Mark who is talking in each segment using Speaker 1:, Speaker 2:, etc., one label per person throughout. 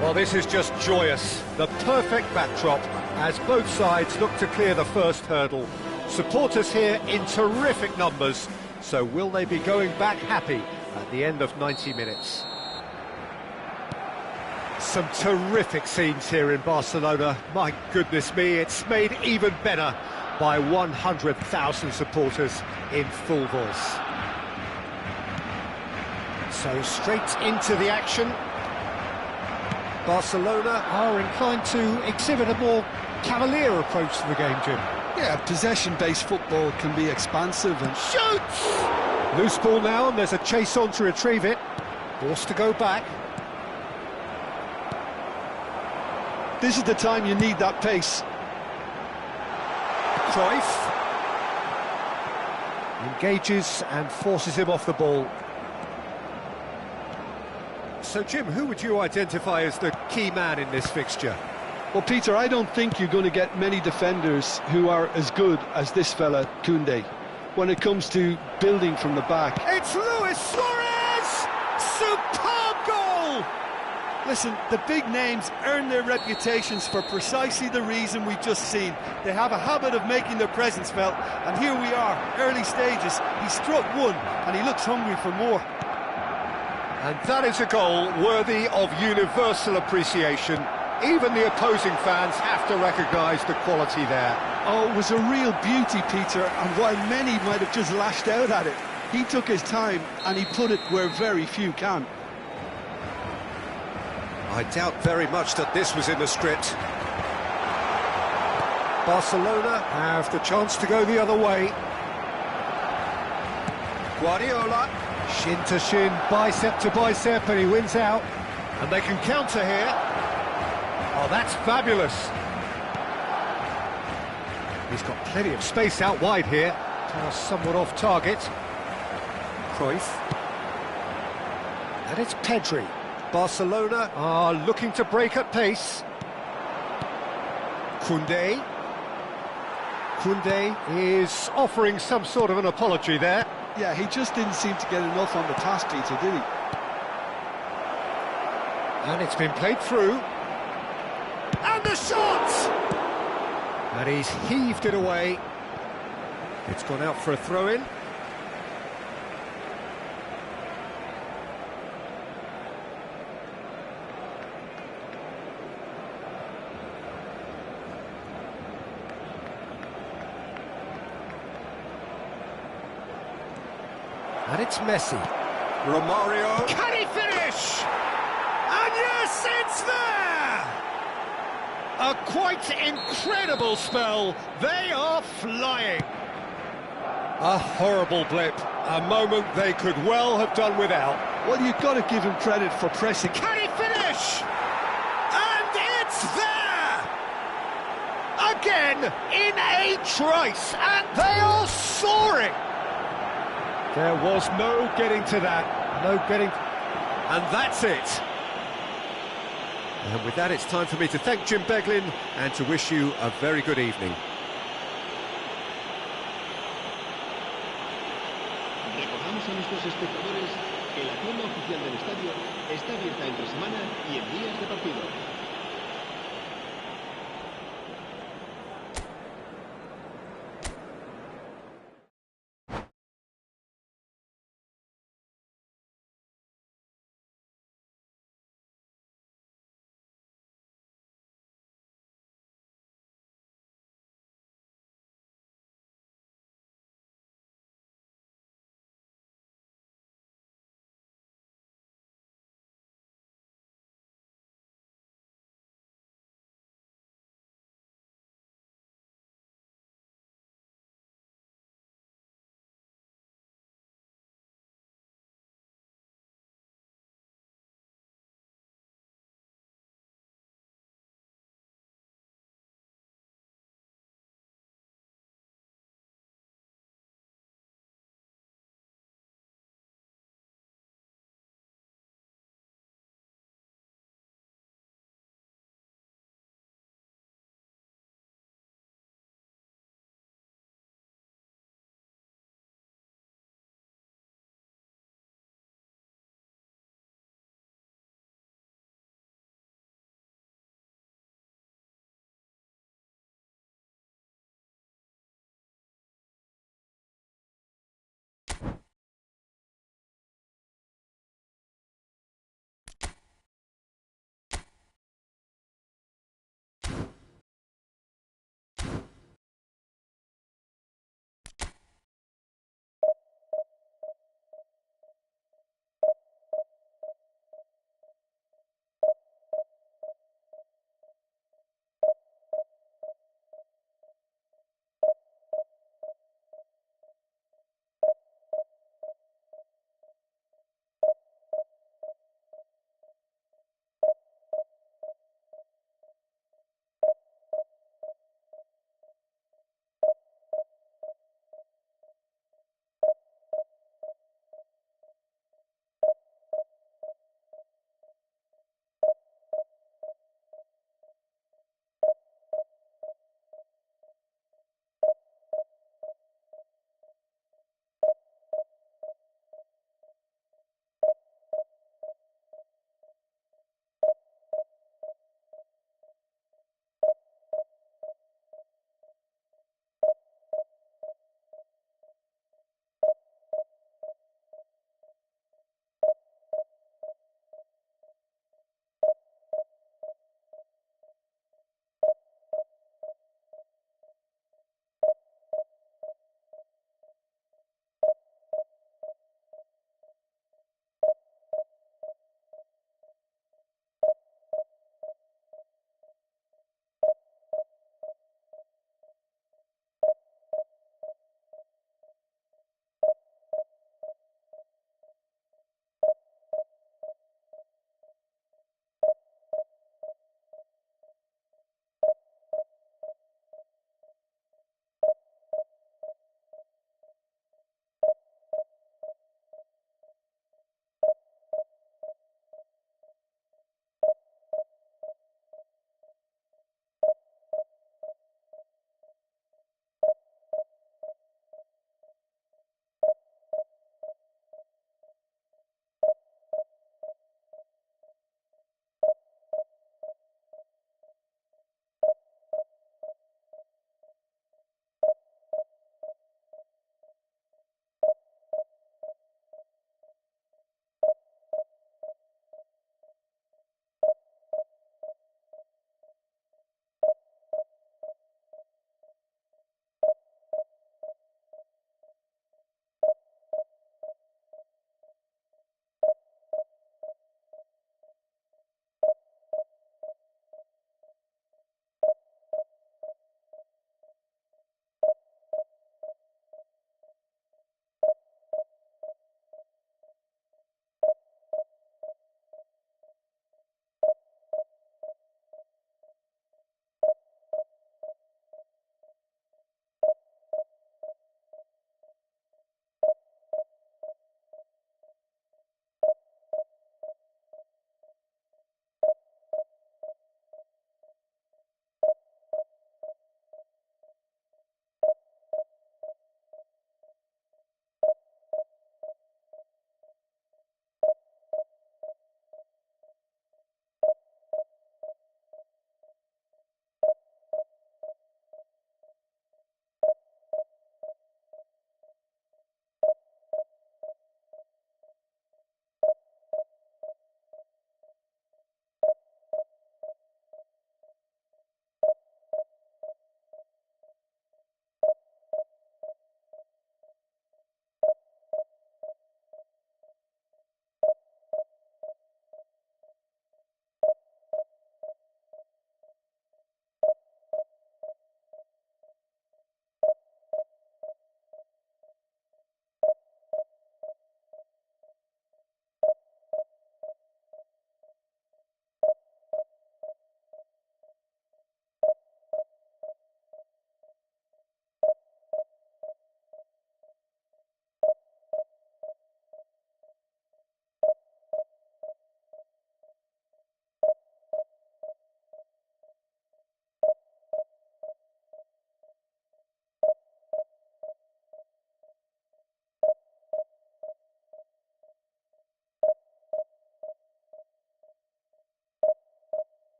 Speaker 1: Well, this is just joyous. The perfect backdrop as both sides look to clear the first hurdle. Supporters here in terrific numbers. So will they be going back happy at the end of 90 minutes? Some terrific scenes here in Barcelona. My goodness me, it's made even better by 100,000 supporters in full voice. So straight into the action. Barcelona are inclined to exhibit a more cavalier approach to the game, Jim.
Speaker 2: Yeah, possession-based football can be expansive and...
Speaker 1: Shoots! Loose ball now, and there's a chase on to retrieve it. Forced to go back.
Speaker 2: This is the time you need that pace.
Speaker 1: Cruyff engages and forces him off the ball. So, Jim, who would you identify as the key man in this fixture?
Speaker 2: Well, Peter, I don't think you're going to get many defenders who are as good as this fella, Koundé, when it comes to building from the back.
Speaker 1: It's Luis Suarez! Superb goal!
Speaker 3: Listen, the big names earn their reputations for precisely the reason we've just seen. They have a habit of making their presence felt, and here we are, early stages. He struck one, and he looks hungry for more.
Speaker 1: And that is a goal worthy of universal appreciation. Even the opposing fans have to recognise the quality there.
Speaker 2: Oh, it was a real beauty, Peter, and while many might have just lashed out at it, he took his time and he put it where very few can.
Speaker 1: I doubt very much that this was in the script. Barcelona have the chance to go the other way. Guardiola, shin to shin, bicep to bicep, and he wins out. And they can counter here. Oh, that's fabulous. He's got plenty of space out wide here. Pass somewhat off target. Cruyff. And it's Pedri. Barcelona are looking to break at pace. Koundé. Koundé is offering some sort of an apology there.
Speaker 2: Yeah, he just didn't seem to get enough on the pass, Peter, did he?
Speaker 1: And it's been played through. And the shot! And he's heaved it away. It's gone out for a throw-in. And it's Messi. Romario. Can he finish? And yes, it's there! A quite incredible spell. They are flying. A horrible blip. A moment they could well have done without.
Speaker 2: Well, you've got to give him credit for pressing.
Speaker 1: Can he finish? And it's there! Again, in a trice, and they are soaring! There was no getting to that, no getting... And that's it. And with that, it's time for me to thank Jim Beglin and to wish you a very good evening.
Speaker 4: Recordamos a nuestros espectadores que la tienda oficial del estadio está abierta entre semana y en días de partido.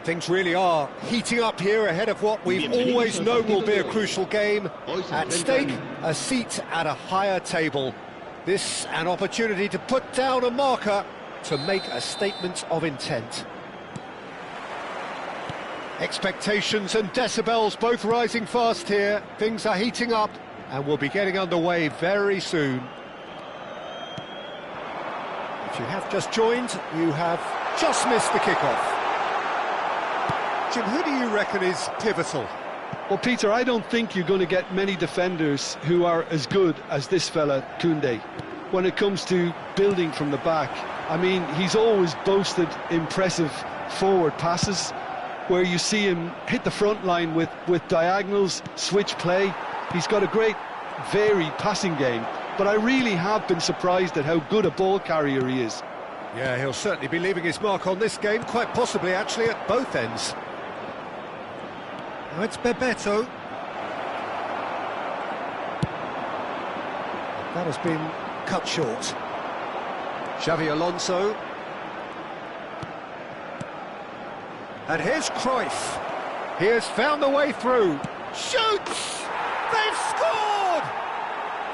Speaker 1: Things really are heating up here ahead of what we've always known will be a crucial game. At stake, a seat at a higher table. This an opportunity to put down a marker to make a statement of intent. Expectations and decibels both rising fast here. Things are heating up and we'll be getting underway very soon. If you have just joined, you have just missed the kickoff. Jim, who do you reckon is pivotal?
Speaker 2: Well, Peter, I don't think you're going to get many defenders who are as good as this fella, Koundé. When it comes to building from the back, I mean, he's always boasted impressive forward passes, where you see him hit the front line with diagonals, switch play. He's got a great, varied passing game, but I really have been surprised at how good a ball carrier he is.
Speaker 1: Yeah, he'll certainly be leaving his mark on this game, quite possibly actually at both ends. Now it's Bebeto. That has been cut short. Xavi Alonso. And here's Cruyff. He has found the way through. Shoots! They've scored!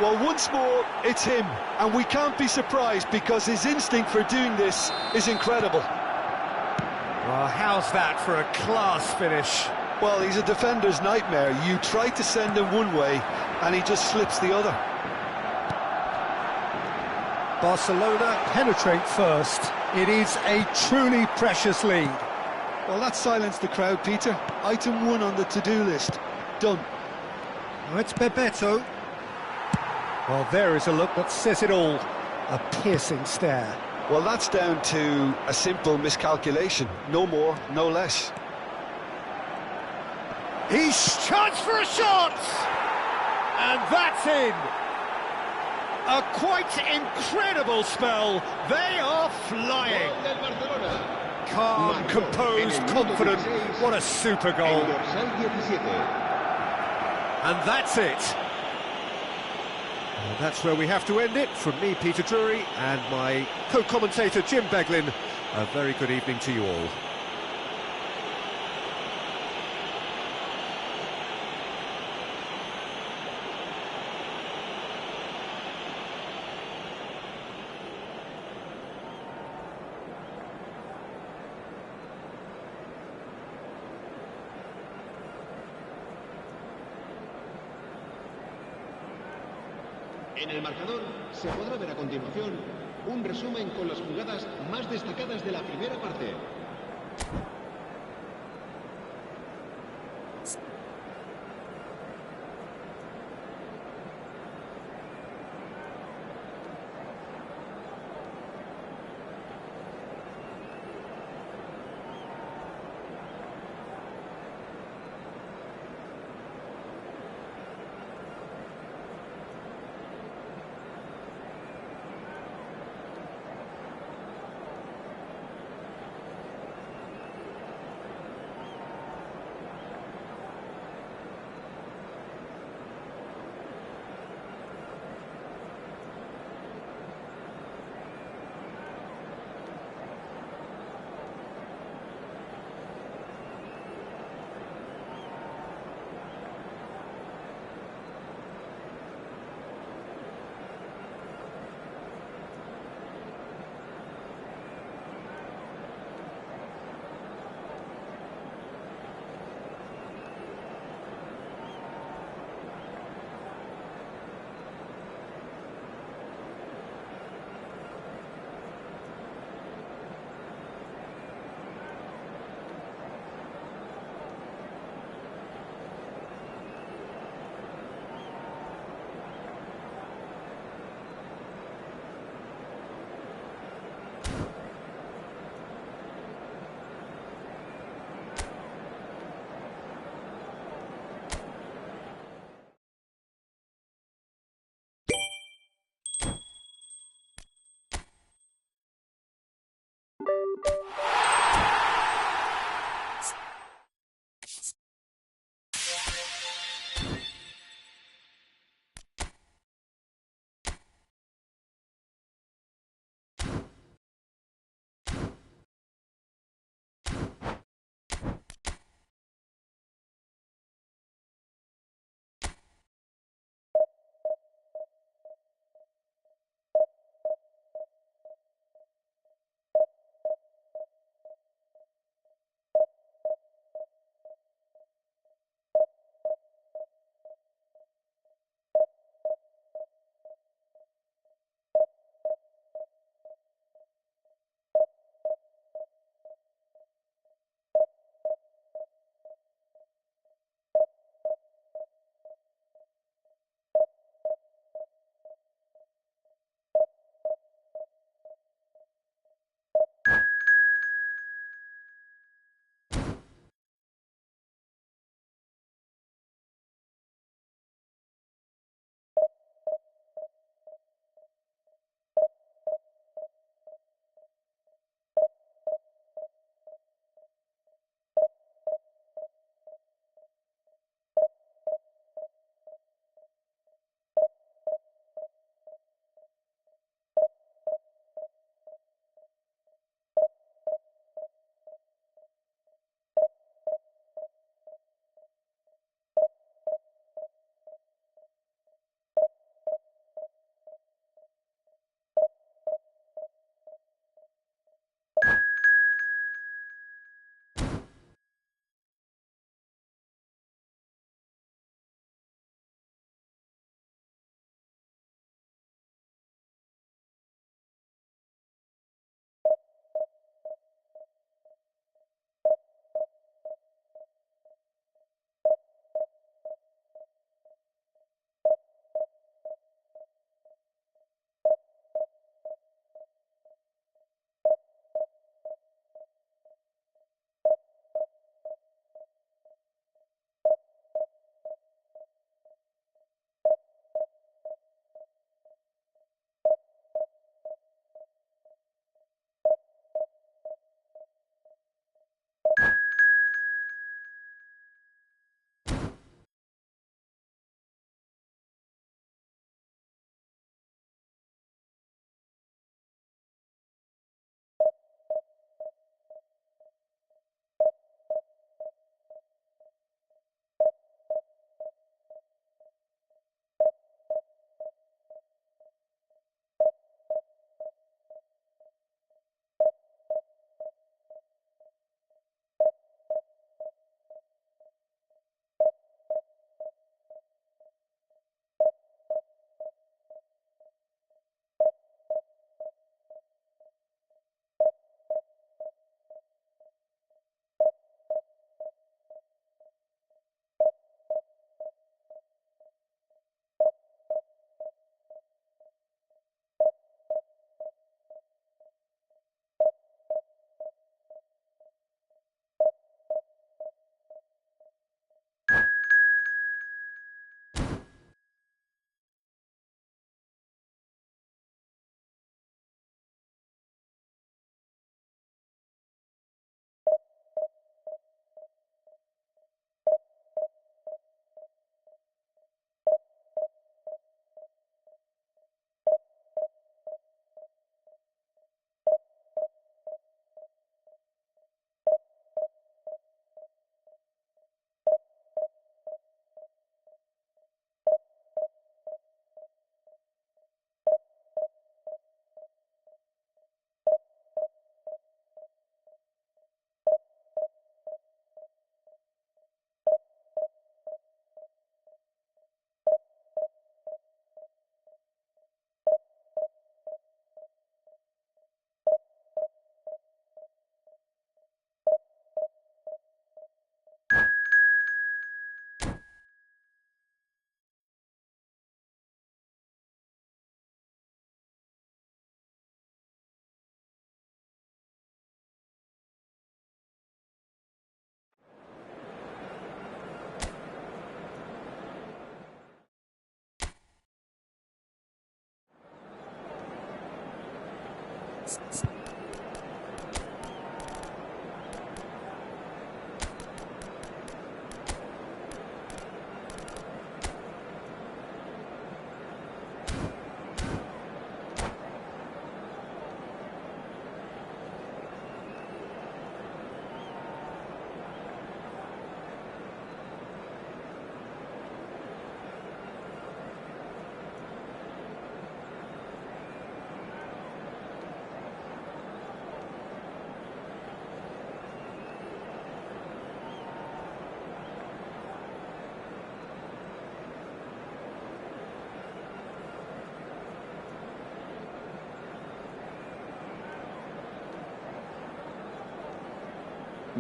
Speaker 2: Well, once more, it's him, and we can't be surprised because his instinct for doing this is incredible.
Speaker 1: Well, how's that for a class finish?
Speaker 2: Well, he's a defender's nightmare. You try to send him one way, and he just slips the other.
Speaker 1: Barcelona penetrate first. It is a truly precious lead.
Speaker 2: Well, that silenced the crowd, Peter. Item 1 on the to-do list. Done.
Speaker 1: Now it's Bebeto. Well, there is a look that says it all. A piercing stare.
Speaker 2: Well, that's down to a simple miscalculation. No more, no less.
Speaker 1: He's charged for a shot! And that's in! A quite incredible spell. They are flying. Calm, composed, confident. What a super goal. And that's it. Well, that's where we have to end it. From me, Peter Drury, and my co-commentator, Jim Beglin. A very good evening to you all.
Speaker 4: En el marcador se podrá ver a continuación un resumen con las jugadas más destacadas de la primera parte.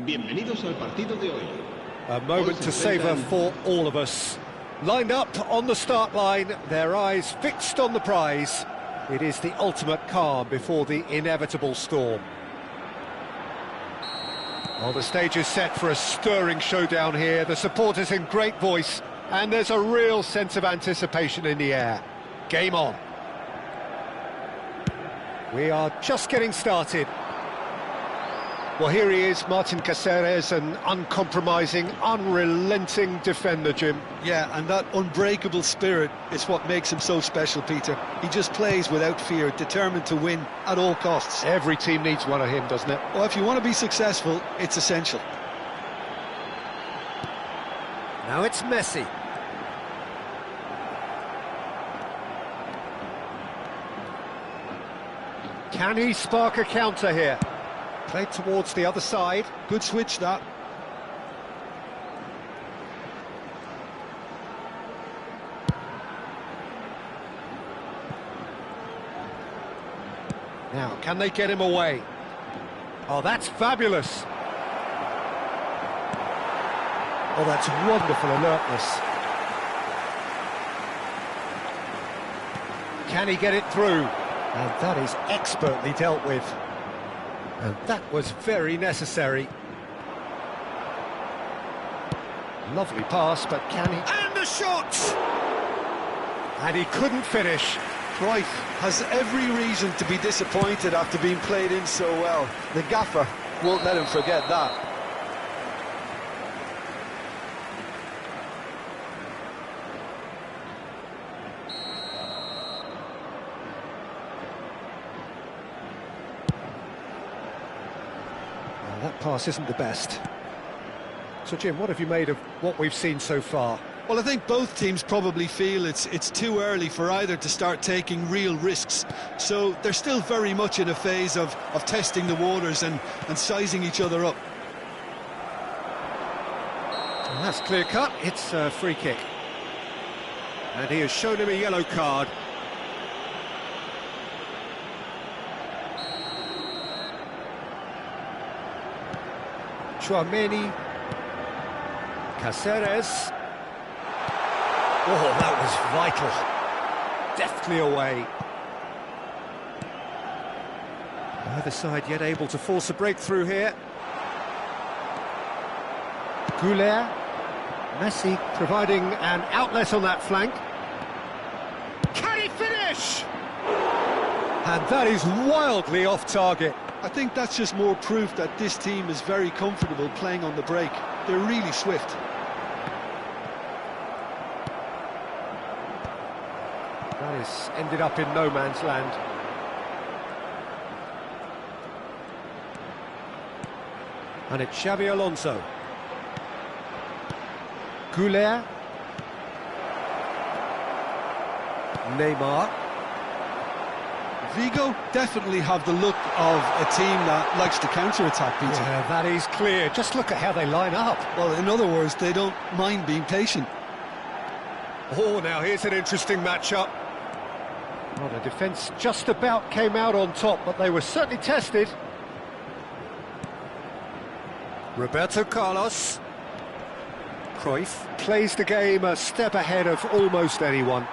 Speaker 4: Bienvenidos al partido de hoy.
Speaker 5: A moment to savour for all of us. Lined up on the start line, their eyes fixed on the prize. It is the ultimate calm before the inevitable storm. Well, the stage is set for a stirring showdown here. The supporters in great voice, and there's a real sense of anticipation in the air. Game on. We are just getting started. Well, here he is, Martin Caceres, an uncompromising, unrelenting defender, Jim.
Speaker 2: Yeah, and that unbreakable spirit is what makes him so special, Peter. He just plays without fear, determined to win at all costs.
Speaker 5: Every team needs one of him, doesn't it?
Speaker 2: Well, if you want to be successful, it's essential.
Speaker 5: Now it's Messi. Can he spark a counter here? Played towards the other side.
Speaker 2: Good switch, that.
Speaker 5: Now, can they get him away? Oh, that's fabulous. Oh, that's wonderful alertness. Can he get it through? And that is expertly dealt with. And that was very necessary. Lovely pass, but can he...
Speaker 1: And the shot!
Speaker 5: And he couldn't finish.
Speaker 2: Cruyff has every reason to be disappointed after being played in so well. The gaffer won't let him forget that.
Speaker 5: That pass isn't the best. So, Jim, what have you made of what we've seen so far?
Speaker 2: Well, I think both teams probably feel it's too early for either to start taking real risks. So they're still very much in a phase of testing the waters and sizing each other up.
Speaker 5: And that's clear cut. It's a free kick. And he has shown him a yellow card. Tchouameni, Caceres. Oh, that was vital. Deftly away. Neither side yet able to force a breakthrough here. Goulet. Messi providing an outlet on that flank.
Speaker 1: Can he finish?
Speaker 5: And that is wildly off target.
Speaker 2: I think that's just more proof that this team is very comfortable playing on the break. They're really swift.
Speaker 5: That has ended up in no man's land. And it's Xabi Alonso. Goulet. Neymar.
Speaker 2: Vigo definitely have the look of a team that likes to counter-attack, Peter.
Speaker 5: Yeah, that is clear. Just look at how they line up.
Speaker 2: Well, in other words, they don't mind being patient.
Speaker 5: Oh, now here's an interesting matchup. Well, the defence just about came out on top, but they were certainly tested. Roberto Carlos. Cruyff plays the game a step ahead of almost anyone.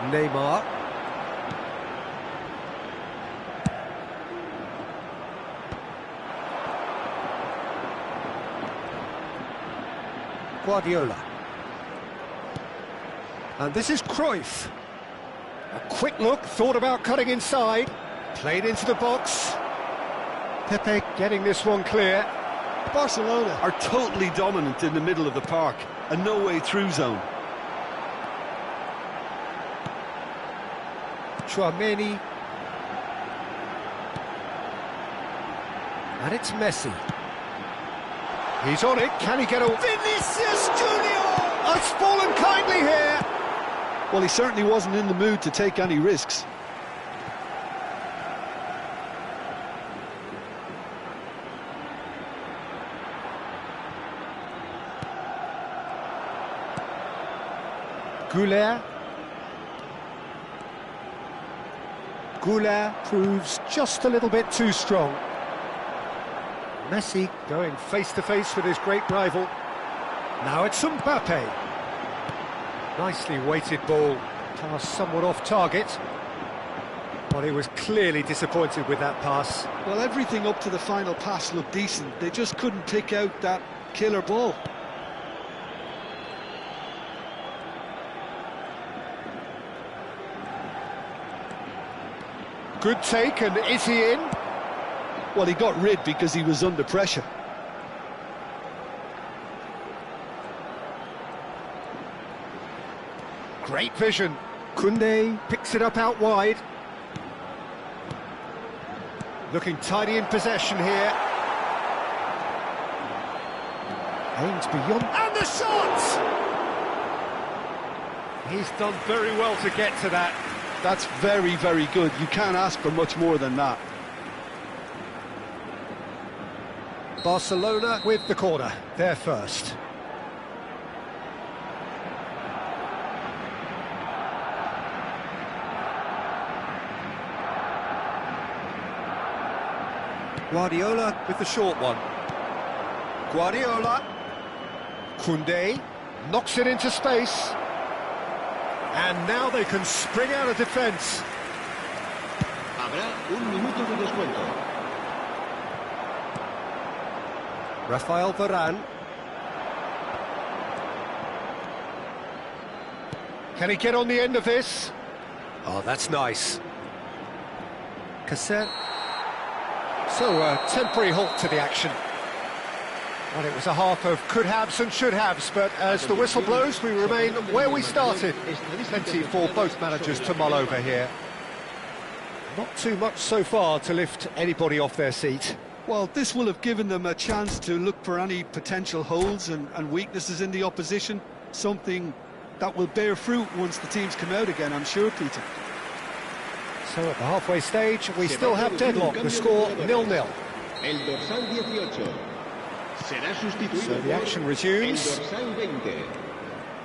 Speaker 5: Neymar. Guardiola. And this is Cruyff. A quick look, thought about cutting inside. Played into the box. Pepe getting this one clear.
Speaker 2: Barcelona are totally dominant in the middle of the park, a no-way-through zone.
Speaker 5: Tchouaméni. And it's Messi. He's on it. Can he get a...
Speaker 1: Vinicius Junior!
Speaker 5: It's fallen kindly here.
Speaker 2: Well, he certainly wasn't in the mood to take any risks.
Speaker 5: Goulet. Goulet proves just a little bit too strong. Messi going face-to-face with his great rival. Now it's Mbappe. Nicely weighted ball, pass somewhat off target. But he was clearly disappointed with that pass.
Speaker 2: Well, everything up to the final pass looked decent. They just couldn't pick out that killer ball.
Speaker 5: Good take, and is he in?
Speaker 2: Well, he got rid because he was under pressure.
Speaker 5: Great vision. Koundé picks it up out wide. Looking tidy in possession here. Aims beyond.
Speaker 1: And the shot!
Speaker 5: He's done very well to get to that.
Speaker 2: That's very, very good. You can't ask for much more than that.
Speaker 5: Barcelona with the corner. They're first. Guardiola with the short one. Guardiola. Koundé knocks it into space. And now they can spring out of defence.
Speaker 4: Habrá un minuto de descuento.
Speaker 5: Rafael Varane. Can he get on the end of this? Oh, that's nice. Cassette. So, a temporary halt to the action. Well, it was a half of could-haves and should-haves, but as the whistle blows, we remain where we started. Plenty for both managers to mull over here. Not too much so far to lift anybody off their seat.
Speaker 2: Well, this will have given them a chance to look for any potential holes and weaknesses in the opposition, something that will bear fruit once the teams come out again, I'm sure, Peter.
Speaker 5: So at the halfway stage, we still have deadlock, the score 0-0.
Speaker 4: El dorsal 18 será sustituido.
Speaker 5: So the action resumes.
Speaker 4: El dorsal 20.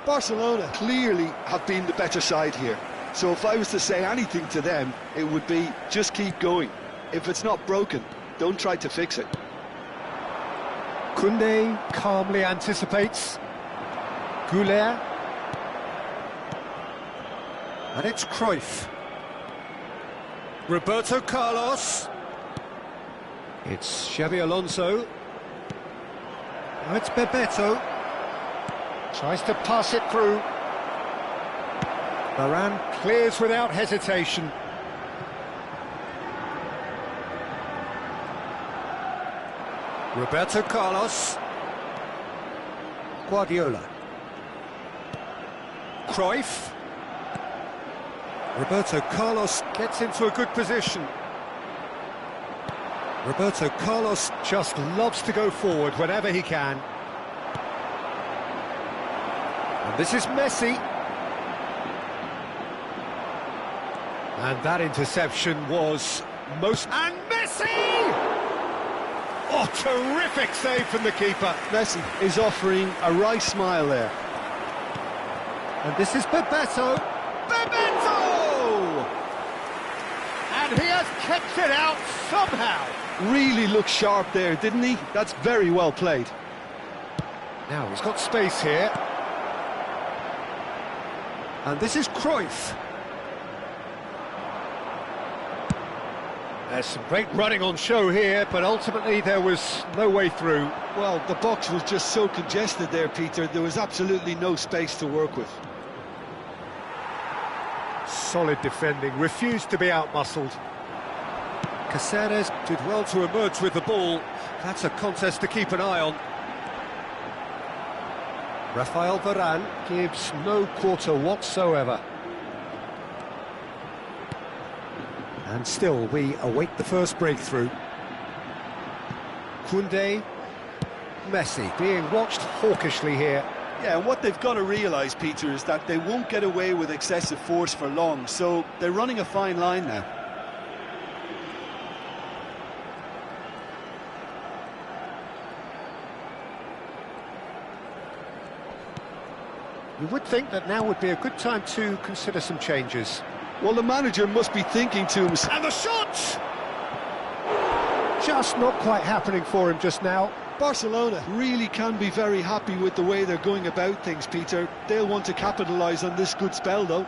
Speaker 2: Barcelona clearly have been the better side here. So if I was to say anything to them, it would be just keep going. If it's not broken, don't try to fix it.
Speaker 5: Koundé calmly anticipates. Goulet. And it's Cruyff. Roberto Carlos. It's Xabi Alonso. Now it's Bebeto. Tries to pass it through. Varane clears without hesitation. Roberto Carlos. Guardiola. Cruyff. Roberto Carlos gets into a good position. Roberto Carlos just loves to go forward whenever he can. And this is Messi. And that interception was most... And Messi! Oh, terrific save from the keeper.
Speaker 2: Messi is offering a wry smile there.
Speaker 5: And this is Bebeto. Bebeto! And he has kept it out somehow.
Speaker 2: Really looked sharp there, didn't he? That's very well played.
Speaker 5: Now he's got space here. And this is Cruyff. There's some great running on show here, but ultimately there was no way through.
Speaker 2: Well, the box was just so congested there, Peter. There was absolutely no space to work with.
Speaker 5: Solid defending, refused to be out-muscled. Caceres did well to emerge with the ball. That's a contest to keep an eye on. Rafael Varane gives no quarter whatsoever. And still, we await the first breakthrough. Koundé, Messi being watched hawkishly here.
Speaker 3: Yeah, and what they've got to realise, Peter, is that they won't get away with excessive force for long, so they're running a fine line now.
Speaker 5: You would think that now would be a good time to consider some changes.
Speaker 2: Well, the manager must be thinking to himself.
Speaker 3: And the shot!
Speaker 5: Just not quite happening for him just now.
Speaker 2: Barcelona really can be very happy with the way they're going about things, Peter. They'll want to capitalise on this good spell, though.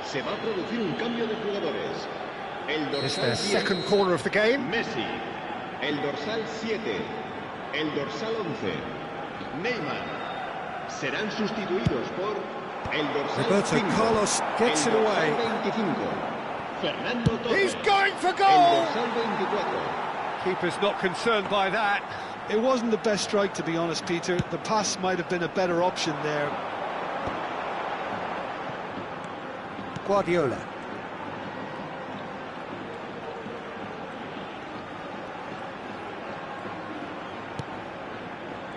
Speaker 4: Se va a producir un cambio de jugadores. El
Speaker 5: It's
Speaker 4: dorsal
Speaker 5: their
Speaker 4: 10,
Speaker 5: second corner of the game.
Speaker 4: Messi. El dorsal 7. El dorsal 11. Neymar. Serán sustituidos por el dorsal
Speaker 5: Roberto
Speaker 4: 5.
Speaker 5: Carlos gets
Speaker 4: el
Speaker 5: it
Speaker 4: dorsal
Speaker 5: away.
Speaker 4: 25. Fernando Torres.
Speaker 5: He's going for
Speaker 4: El
Speaker 5: goal!
Speaker 4: dorsal 24.
Speaker 5: Keeper's not concerned by that.
Speaker 2: It wasn't the best strike, to be honest, Peter. The pass might have been a better option there.
Speaker 5: Guardiola.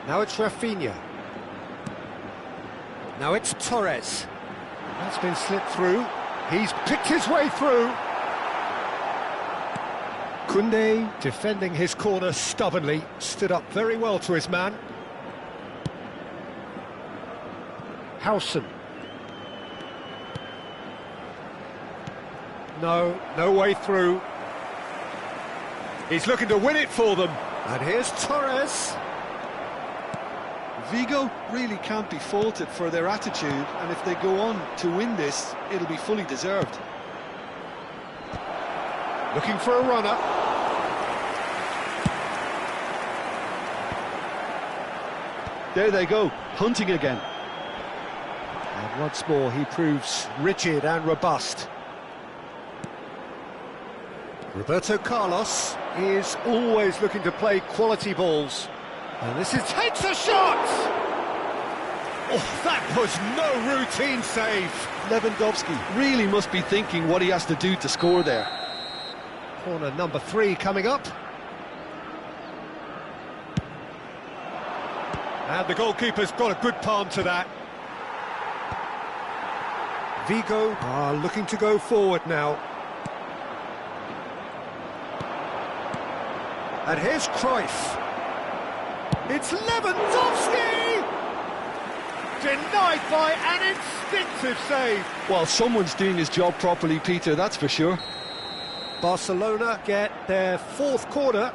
Speaker 5: Now it's Rafinha. Now it's Torres. That's been slipped through. He's picked his way through. Koundé, defending his corner stubbornly, stood up very well to his man. Howson. No way through. He's looking to win it for them. And here's Torres.
Speaker 2: Vigo really can't be faulted for their attitude, and if they go on to win this, it'll be fully deserved.
Speaker 5: Looking for a runner.
Speaker 2: There they go, hunting again.
Speaker 5: And once more he proves rigid and robust. Roberto Carlos is always looking to play quality balls. And this is takes a shot! Oh, that was no routine save.
Speaker 2: Lewandowski really must be thinking what he has to do to score there.
Speaker 5: Corner number 3 coming up. And the goalkeeper's got a good palm to that. Vigo are looking to go forward now. And here's Cruyff. It's Lewandowski! Denied by an instinctive save.
Speaker 2: Well, someone's doing his job properly, Peter, that's for sure.
Speaker 5: Barcelona get their 4th corner.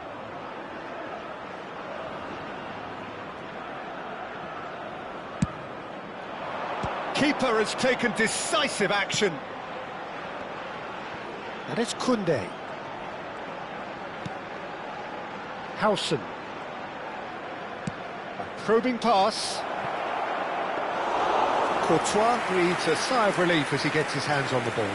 Speaker 5: Keeper has taken decisive action. And it's Koundé. Howson. A probing pass. Courtois breathes a sigh of relief as he gets his hands on the ball.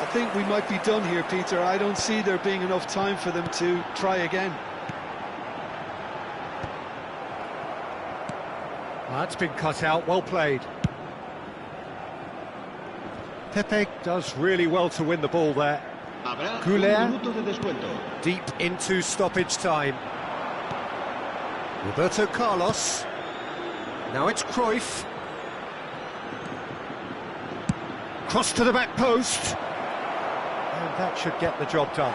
Speaker 2: I think we might be done here, Peter. I don't see there being enough time for them to try again.
Speaker 5: That's been cut out, well played. Pepe does really well to win the ball there.
Speaker 4: Habrá
Speaker 5: Güler.
Speaker 4: un minuto de descuento.
Speaker 5: Deep into stoppage time. Roberto Carlos. Now it's Cruyff. Cross to the back post. And that should get the job done.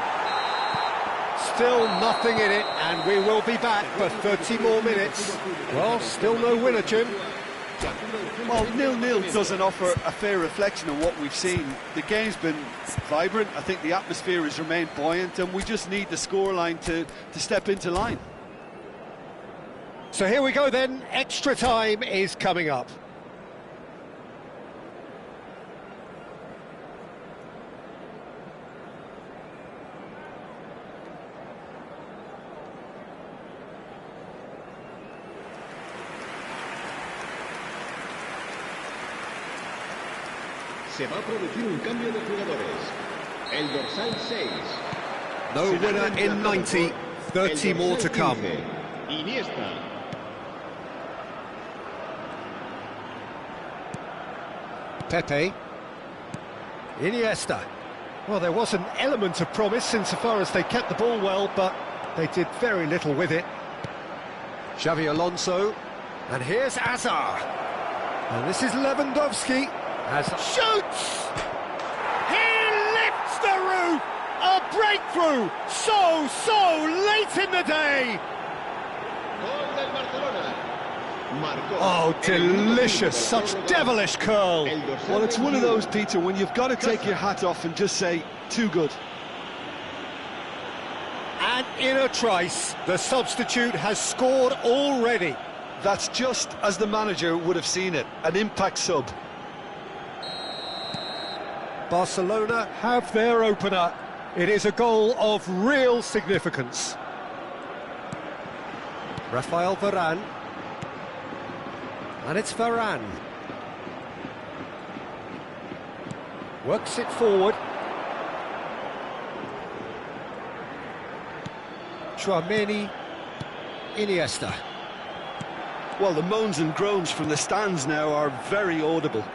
Speaker 5: Still nothing in it, and we will be back for 30 more minutes. Well, still no winner, Jim.
Speaker 3: Well, 0-0 doesn't offer a fair reflection of what we've seen. The game's been vibrant. I think the atmosphere has remained buoyant, and we just need the scoreline to step into line.
Speaker 5: So here we go then, extra time is coming up.
Speaker 4: Se va a producir un cambio de jugadores. El dorsal 6.
Speaker 5: No winner in 90, 30 more to come.
Speaker 4: Iniesta.
Speaker 5: Pepe. Iniesta. Well, there was an element of promise insofar as they kept the ball well, but they did very little with it. Xavi Alonso. And here's Azar. And this is Lewandowski.
Speaker 1: Shoots! He lifts the roof! A breakthrough! So late in the day!
Speaker 4: Gol del Barcelona. Marcó.
Speaker 5: Oh, delicious, such devilish curl.
Speaker 2: Well, it's one of those, Peter, when you've got to take your hat off and just say, too good.
Speaker 5: And in a trice, the substitute has scored already.
Speaker 2: That's just as the manager would have seen it, an impact sub.
Speaker 5: Barcelona have their opener. It is a goal of real significance. Rafael Varane. And it's Varane. Works it forward. Tchouaméni. Iniesta.
Speaker 2: Well, the moans and groans from the stands now are very audible.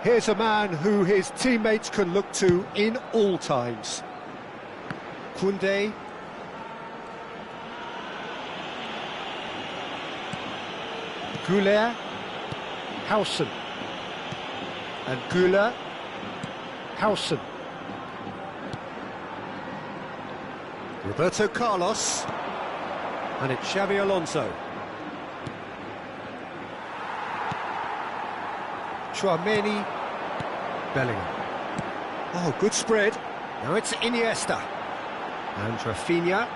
Speaker 5: Here's a man who his teammates can look to in all times. Koundé. Güler. Howson. And Güler. Howson. Roberto Carlos. And it's Xavi Alonso. Tchouaméni. Bellingham. Oh, good spread. Now it's Iniesta. And Rafinha.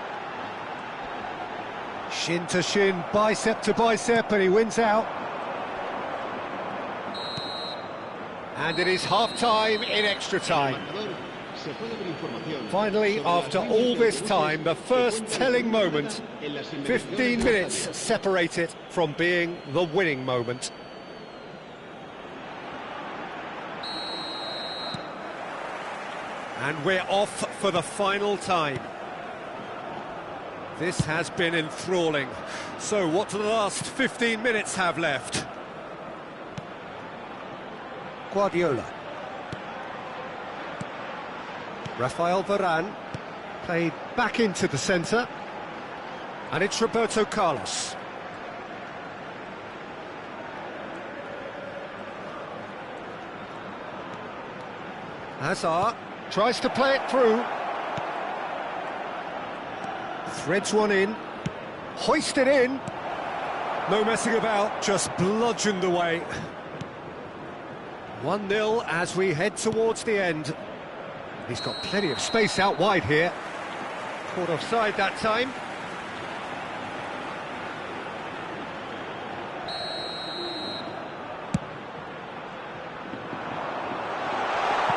Speaker 5: Shin to shin, bicep to bicep, and he wins out. And it is half-time in extra time. Finally, after all this time, the first telling moment. 15 minutes separate it from being the winning moment. And we're off for the final time. This has been enthralling. So what do the last 15 minutes have left? Guardiola. Rafael Varane. Played back into the centre. And it's Roberto Carlos. Hazard. Tries to play it through. Threads one in. Hoisted in. No messing about, just bludgeoned away. 1-0 as we head towards the end. He's got plenty of space out wide here. Caught offside that time.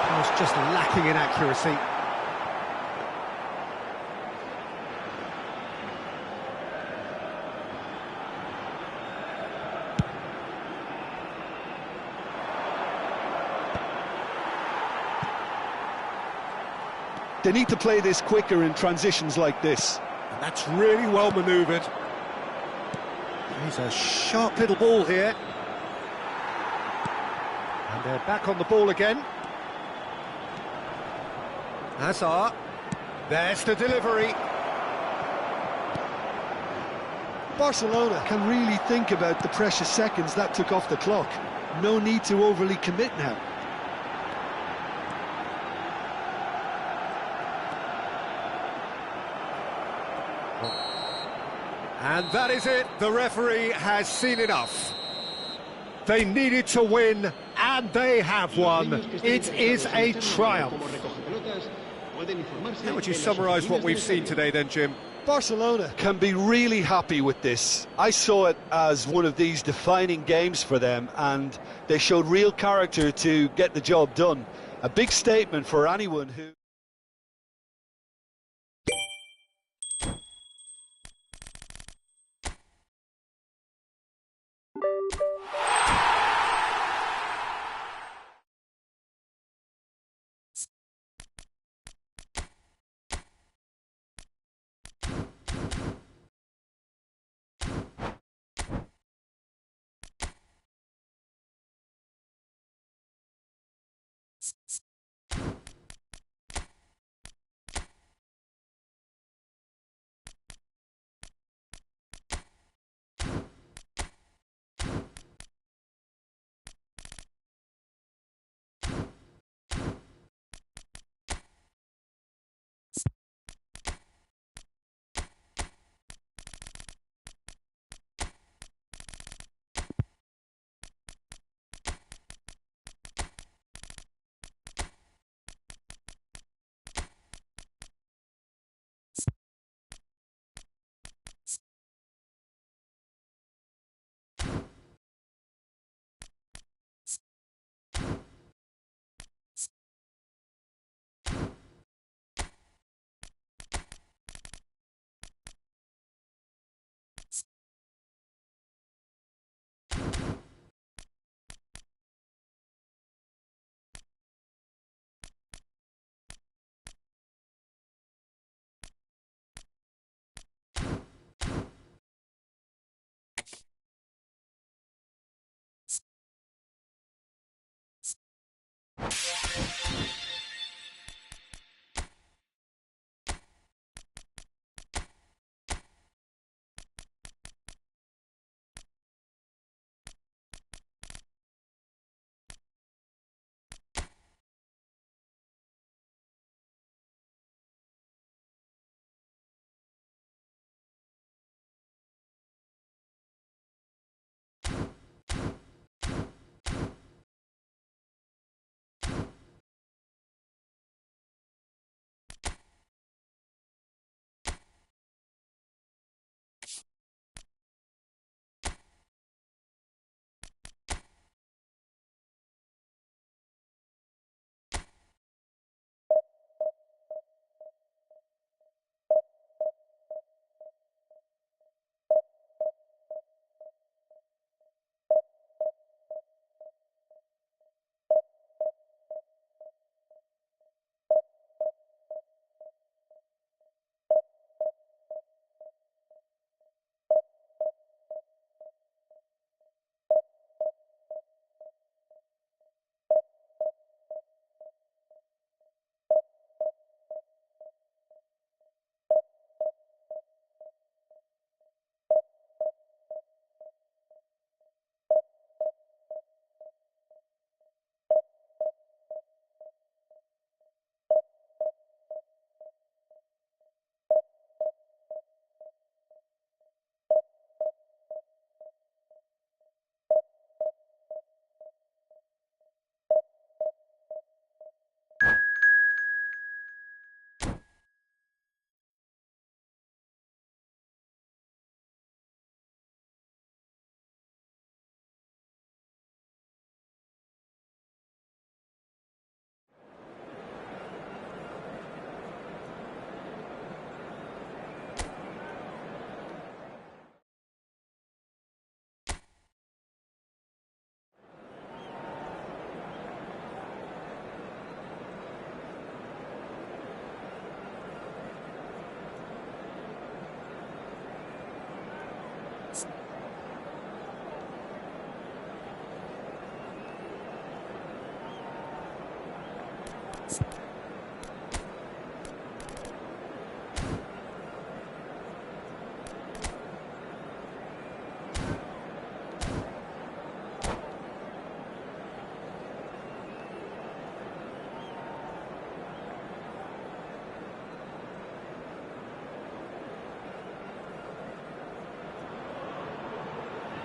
Speaker 5: Pass just lacking in accuracy.
Speaker 2: They need to play this quicker in transitions like this.
Speaker 5: And that's really well manoeuvred. He's a sharp little ball here. And they're back on the ball again. Hazard. There's the delivery.
Speaker 2: Barcelona can really think about the precious seconds that took off the clock. No need to overly commit now.
Speaker 5: Well, And that is it. The referee has seen enough. They needed to win, and they have won. It is a triumph. How would you summarise what we've seen today then, Jim?
Speaker 2: Barcelona can be really happy with this. I saw it as one of these defining games for them, and they showed real character to get the job done. A big statement for anyone who...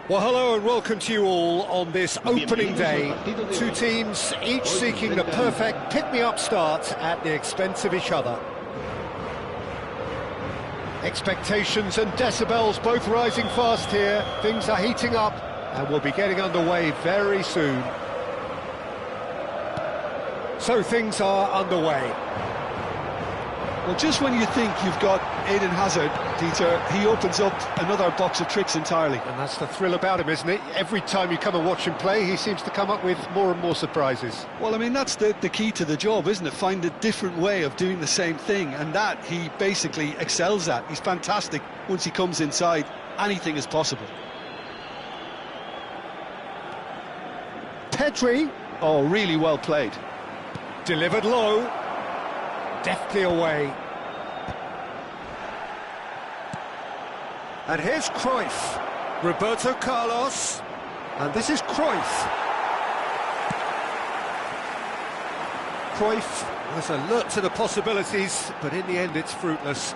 Speaker 5: Well, hello and welcome to you all on this opening day. Two teams, each seeking the perfect pick-me-up start at the expense of each other. Expectations and decibels both rising fast here. Things are heating up and we'll be getting underway very soon. So things are underway.
Speaker 2: Well, just when you think you've got Eden Hazard, Peter, he opens up another box of tricks entirely.
Speaker 5: And that's the thrill about him, isn't it? Every time you come and watch him play, he seems to come up with more and more surprises.
Speaker 2: Well, I mean, that's the key to the job, isn't it? Find a different way of doing the same thing, and that he basically excels at. He's fantastic. Once he comes inside, anything is possible.
Speaker 5: Pedri.
Speaker 2: Oh, really well played.
Speaker 5: Delivered low. Deftly away. And here's Cruyff. Roberto Carlos. And this is Cruyff. Cruyff was alert to the possibilities, but in the end it's fruitless.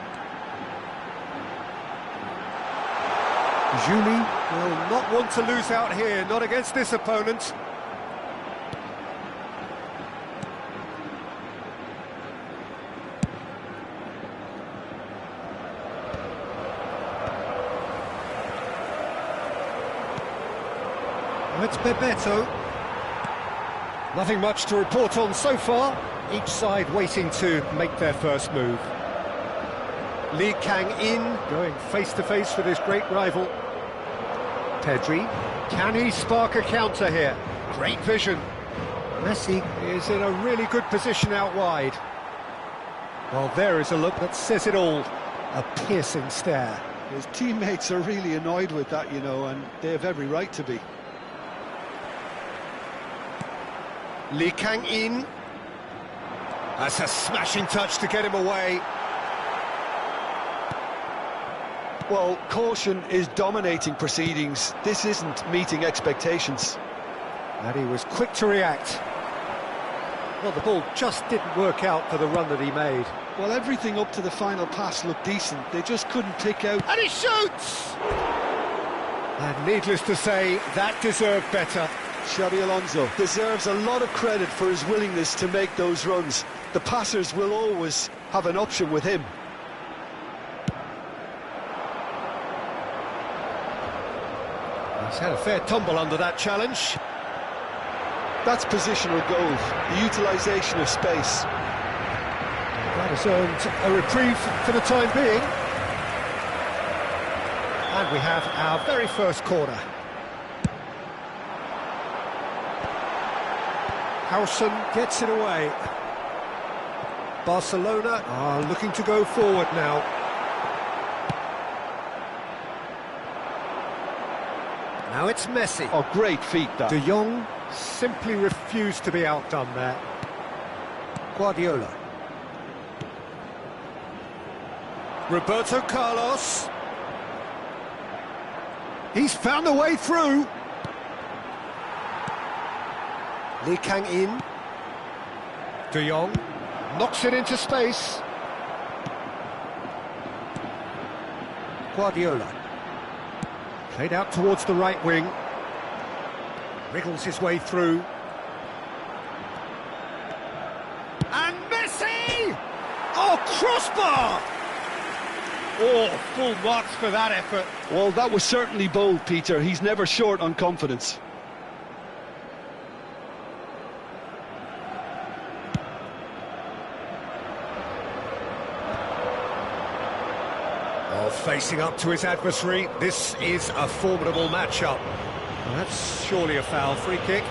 Speaker 5: Juli will not want to lose out here, not against this opponent. It's Bebeto. Nothing much to report on so far. Each side waiting to make their first move. Lee Kang-in going face-to-face with his great rival. Pedri. Can he spark a counter here? Great vision. Messi is in a really good position out wide. Well, there is a look that says it all. A piercing stare.
Speaker 2: His teammates are really annoyed with that, you know, and they have every right to be.
Speaker 5: Lee Kang-in. That's a smashing touch to get him away.
Speaker 2: Well, caution is dominating proceedings. This isn't meeting expectations.
Speaker 5: And he was quick to react. Well, the ball just didn't work out for the run that he made.
Speaker 2: Well, everything up to the final pass looked decent. They just couldn't pick out...
Speaker 5: And he shoots! And needless to say, that deserved better.
Speaker 2: Xabi Alonso deserves a lot of credit for his willingness to make those runs. The passers will always have an option with him.
Speaker 5: He's had a fair tumble under that challenge.
Speaker 2: That's positional goal, the utilisation of space.
Speaker 5: That has earned a reprieve for the time being. And we have our very first corner. Howson gets it away. Barcelona are looking to go forward now. Now it's Messi.
Speaker 2: Oh, great feat, that.
Speaker 5: De Jong simply refused to be outdone there. Guardiola. Roberto Carlos. He's found a way through. Lee Kang-in. De Jong knocks it into space. Guardiola. Played out towards the right wing. Wriggles his way through. And Messi! Oh, crossbar! Oh, full marks for that effort.
Speaker 2: Well, that was certainly bold, Peter. He's never short on confidence.
Speaker 5: Facing up to his adversary, this is a formidable matchup. Well, that's surely a foul. Free kick.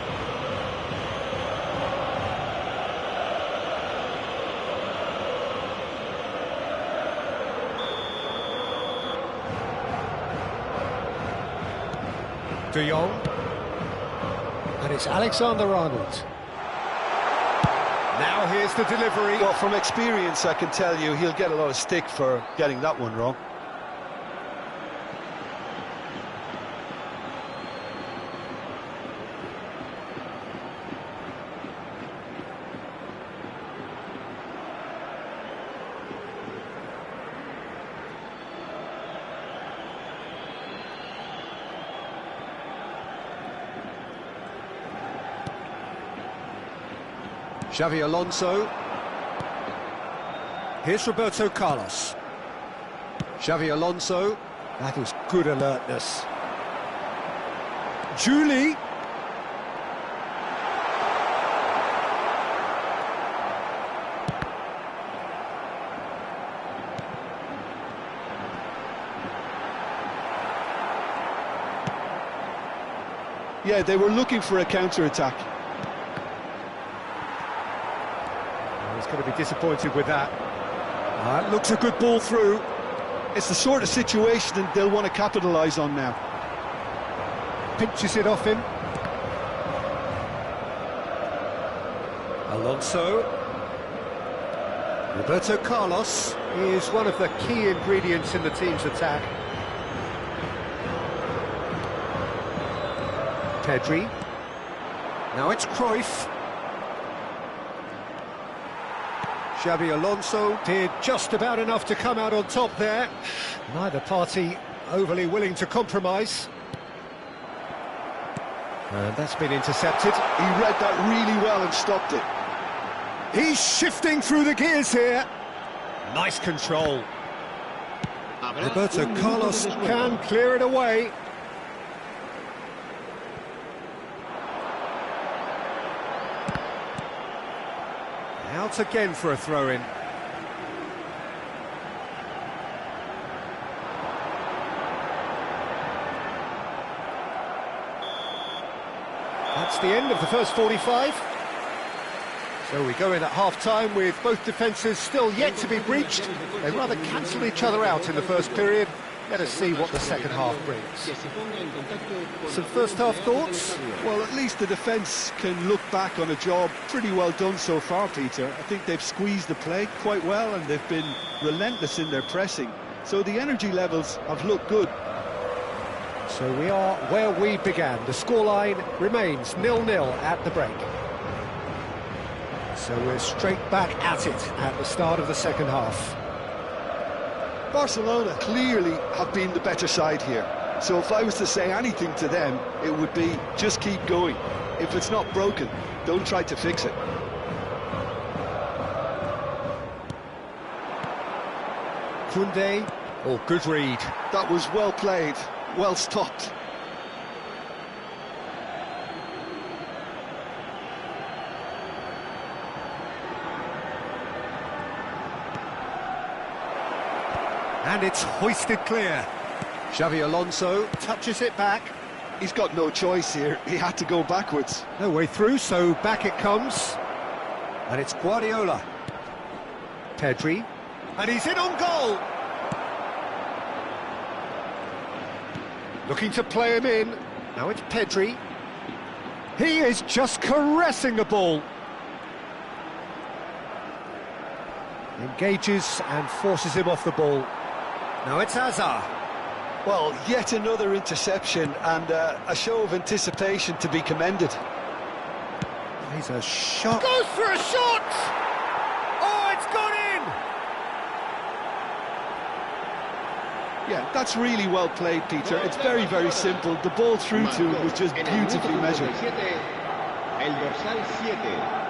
Speaker 5: De Jong. And it's Alexander-Arnold. Now here's the delivery.
Speaker 2: Well, from experience, I can tell you he'll get a lot of stick for getting that one wrong.
Speaker 5: Xavi Alonso. Here's Roberto Carlos. Xavi Alonso. That was good alertness. Julie.
Speaker 2: Yeah, they were looking for a counter-attack.
Speaker 5: He's going to be disappointed with that. Looks a good ball through.
Speaker 2: It's the sort of situation that they'll want to capitalise on now.
Speaker 5: Pinches it off him. Alonso. Roberto Carlos is one of the key ingredients in the team's attack. Pedri. Now it's Cruyff. Xavi Alonso did just about enough to come out on top there. Neither party overly willing to compromise. And that's been intercepted.
Speaker 2: He read that really well and stopped it.
Speaker 5: He's shifting through the gears here. Nice control. Roberto Carlos can clear it away. Out again for a throw-in. That's the end of the first 45. So we go in at half-time with both defences still yet to be breached. They rather cancelled each other out in the first period. Let us see what the second half brings. Some first-half thoughts?
Speaker 2: Well, at least the defence can look back on a job pretty well done so far, Peter. I think they've squeezed the play quite well and they've been relentless in their pressing. So the energy levels have looked good.
Speaker 5: So we are where we began. The scoreline remains 0-0 at the break. So we're straight back at it at the start of the second half.
Speaker 2: Barcelona clearly have been the better side here. So if I was to say anything to them, it would be just keep going. If it's not broken, don't try to fix it.
Speaker 5: Koundé, oh, good read.
Speaker 2: That was well played, well stopped.
Speaker 5: And it's hoisted clear. Xavi Alonso touches it back.
Speaker 2: He's got no choice here. He had to go backwards.
Speaker 5: No way through, so back it comes. And it's Guardiola. Pedri. And he's in on goal. Looking to play him in. Now it's Pedri. He is just caressing the ball. Engages and forces him off the ball. Now it's Hazard.
Speaker 2: Well, yet another interception and a show of anticipation to be commended.
Speaker 5: He's a shot.
Speaker 1: Goes for a shot! Oh, it's gone in!
Speaker 2: Yeah, that's really well played, Peter. It's very, very simple. The ball through to it was just beautifully measured.
Speaker 4: El dorsal 7.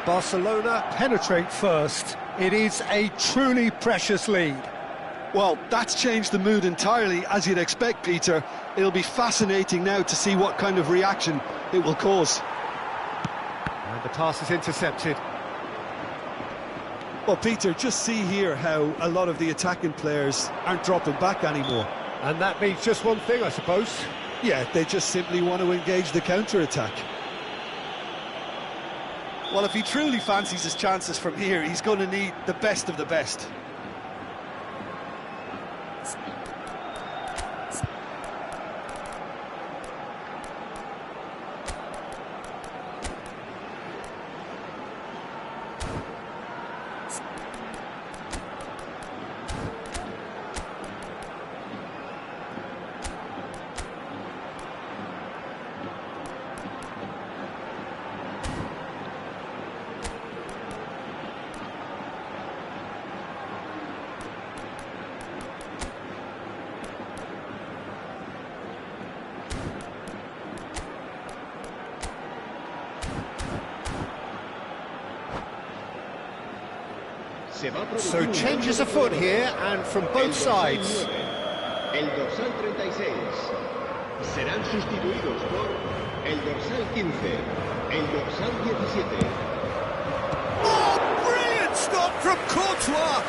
Speaker 5: Barcelona penetrate first. It is a truly precious lead.
Speaker 2: Well, that's changed the mood entirely, as you'd expect, Peter. It'll be fascinating now to see what kind of reaction it will cause.
Speaker 5: And the pass is intercepted.
Speaker 2: Well, Peter, just see here how a lot of the attacking players aren't dropping back anymore.
Speaker 5: And that means just one thing, I suppose.
Speaker 2: Yeah, they just simply want to engage the counter-attack. Well, if he truly fancies his chances from here, he's going to need the best of the best.
Speaker 5: So changes afoot here, and from both sides.
Speaker 4: El dorsal 36. Serán sustituidos por el dorsal 15, el dorsal 17.
Speaker 1: Oh, brilliant stop from Courtois!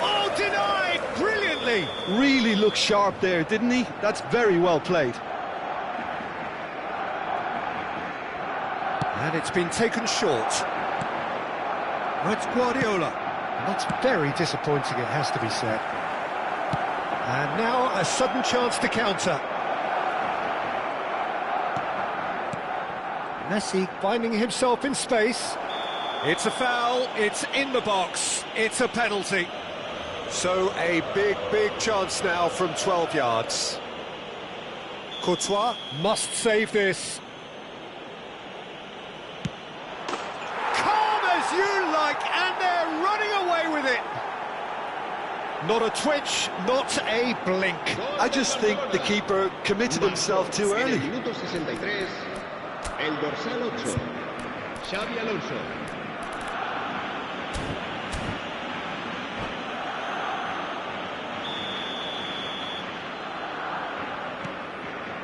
Speaker 1: Oh, denied brilliantly!
Speaker 2: Really looked sharp there, didn't he? That's very well played.
Speaker 5: And it's been taken short.
Speaker 3: That's Guardiola.
Speaker 5: And that's very disappointing, it has to be said. And now a sudden chance to counter. Messi finding himself in space.
Speaker 3: It's a foul, it's in the box, it's a penalty.
Speaker 5: So a big chance now from 12 yards. Courtois must save this.
Speaker 1: Calm as you like, and they're running away with it!
Speaker 5: Not a twitch, not a blink.
Speaker 2: I just think the keeper committed himself too
Speaker 4: En el
Speaker 2: early.
Speaker 4: minuto 63, el dorsal 8, Xabi Alonso.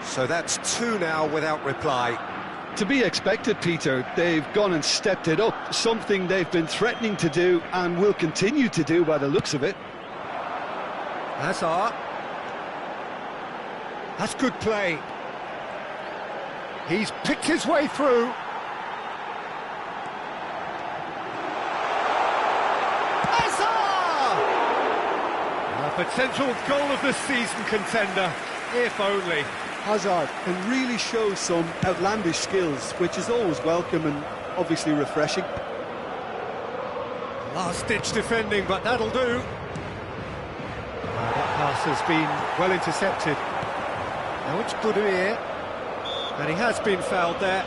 Speaker 5: So that's 2 now without reply.
Speaker 2: To be expected, Peter. They've gone and stepped it up, something they've been threatening to do and will continue to do by the looks of it.
Speaker 5: Hazard. That's good play. He's picked his way through.
Speaker 1: Hazard!
Speaker 3: A potential goal of the season contender, if only.
Speaker 2: Hazard can really show some outlandish skills, which is always welcome and obviously refreshing.
Speaker 3: Last-ditch defending, but that'll do.
Speaker 5: That pass has been well intercepted. Now it's Boudier, and he has been fouled there.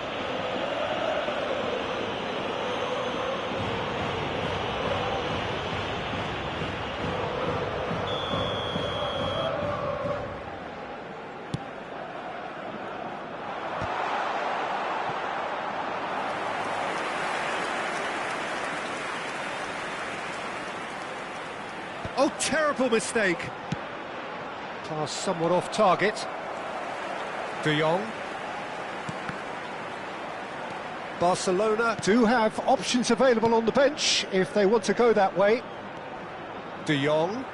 Speaker 5: Oh, terrible mistake. Pass somewhat off target. De Jong. Barcelona do have options available on the bench if they want to go that way. De Jong.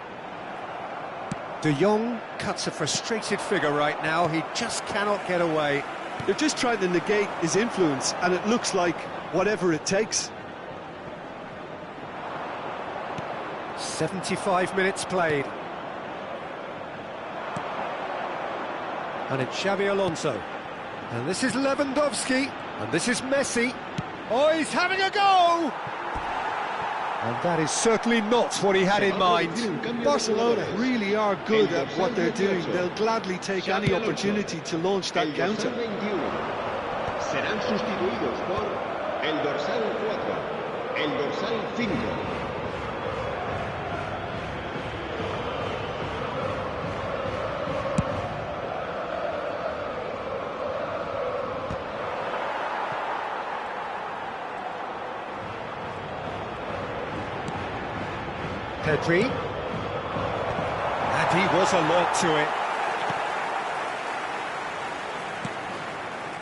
Speaker 5: De Jong cuts a frustrated figure right now. He just cannot get away.
Speaker 2: They're just trying to negate his influence, and it looks like whatever it takes.
Speaker 5: 75 minutes played. And it's Xabi Alonso. And this is Lewandowski. And this is Messi. Oh, he's having a go! And that is certainly not what he had in mind.
Speaker 2: Barcelona really are good at what they're doing. They'll gladly take any opportunity to launch that counter.
Speaker 4: Serán sustituidos por el dorsal 4, el dorsal 5.
Speaker 5: Pedri. And he was alert to it.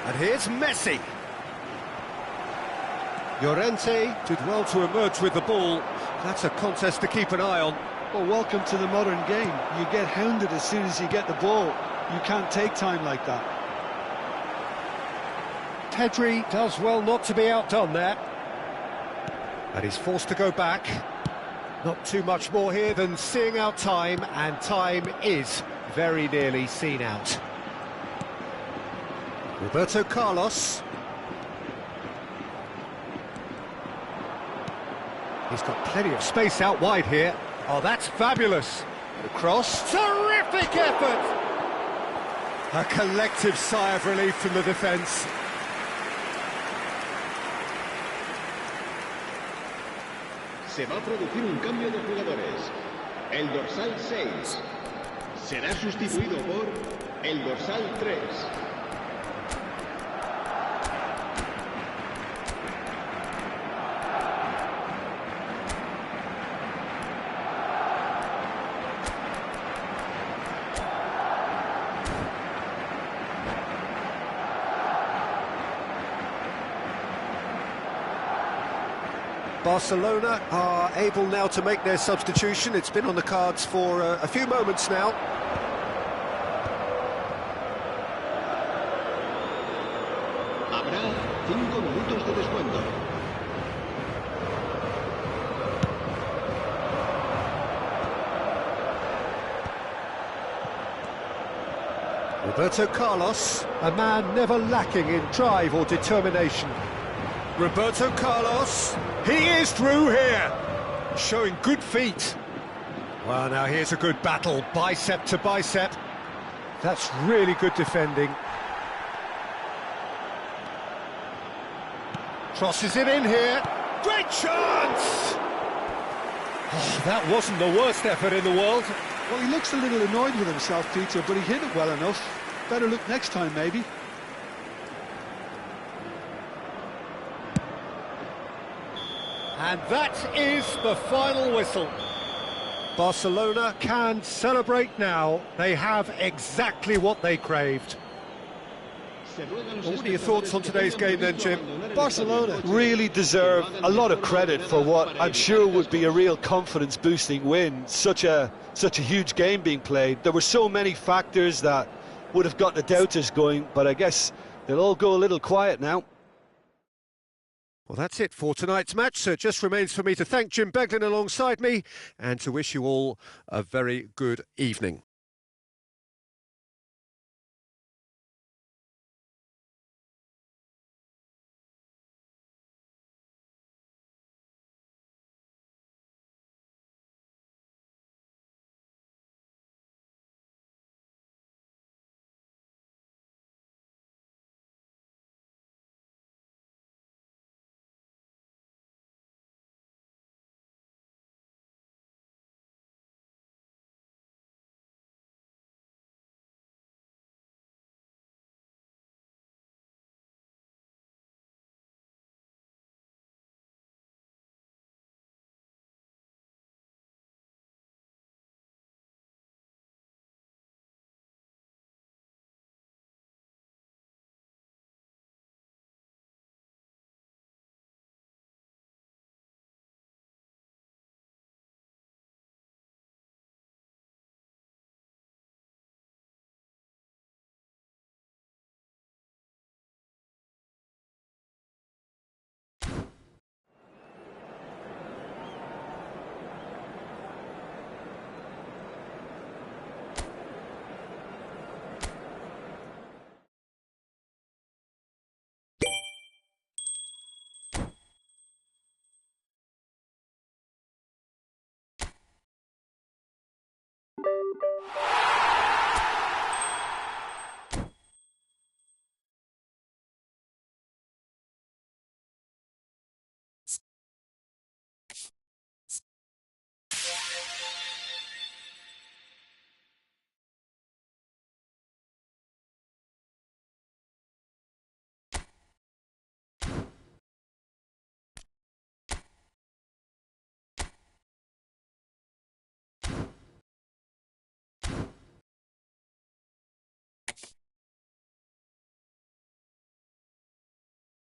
Speaker 5: And here's Messi. Llorente did well to emerge with the ball. That's a contest to keep an eye on.
Speaker 2: Well, welcome to the modern game. You get hounded as soon as you get the ball. You can't take time like that.
Speaker 5: Pedri does well not to be outdone there. And he's forced to go back. Not too much more here than seeing out time, and time is very nearly seen out. Roberto Carlos. He's got plenty of space out wide here. Oh, that's fabulous. The cross. Terrific effort! A collective sigh of relief from the defence.
Speaker 4: Se va a producir un cambio de jugadores. El dorsal 6 será sustituido por el dorsal 3.
Speaker 5: Barcelona are able now to make their substitution. It's been on the cards for a few moments now.
Speaker 4: Habrá 5 minutos de descuento.
Speaker 5: Roberto Carlos, a man never lacking in drive or determination. Roberto Carlos, he is through here, showing good feet. Well, now here's a good battle, bicep to bicep. That's really good defending. Crosses it in here. Great chance! Oh, that wasn't the worst effort in the world.
Speaker 2: Well, he looks a little annoyed with himself, Peter, but he hit it well enough. Better look next time, maybe.
Speaker 5: And that is the final whistle. Barcelona can celebrate now. They have exactly what they craved. Well, what are your thoughts on today's game then, Jim?
Speaker 2: Barcelona really deserve a lot of credit for what I'm sure would be a real confidence-boosting win. Such a huge game being played. There were so many factors that would have got the doubters going, but I guess they'll all go a little quiet now.
Speaker 5: Well, that's it for tonight's match, so it just remains for me to thank Jim Beglin alongside me and to wish you all a very good evening.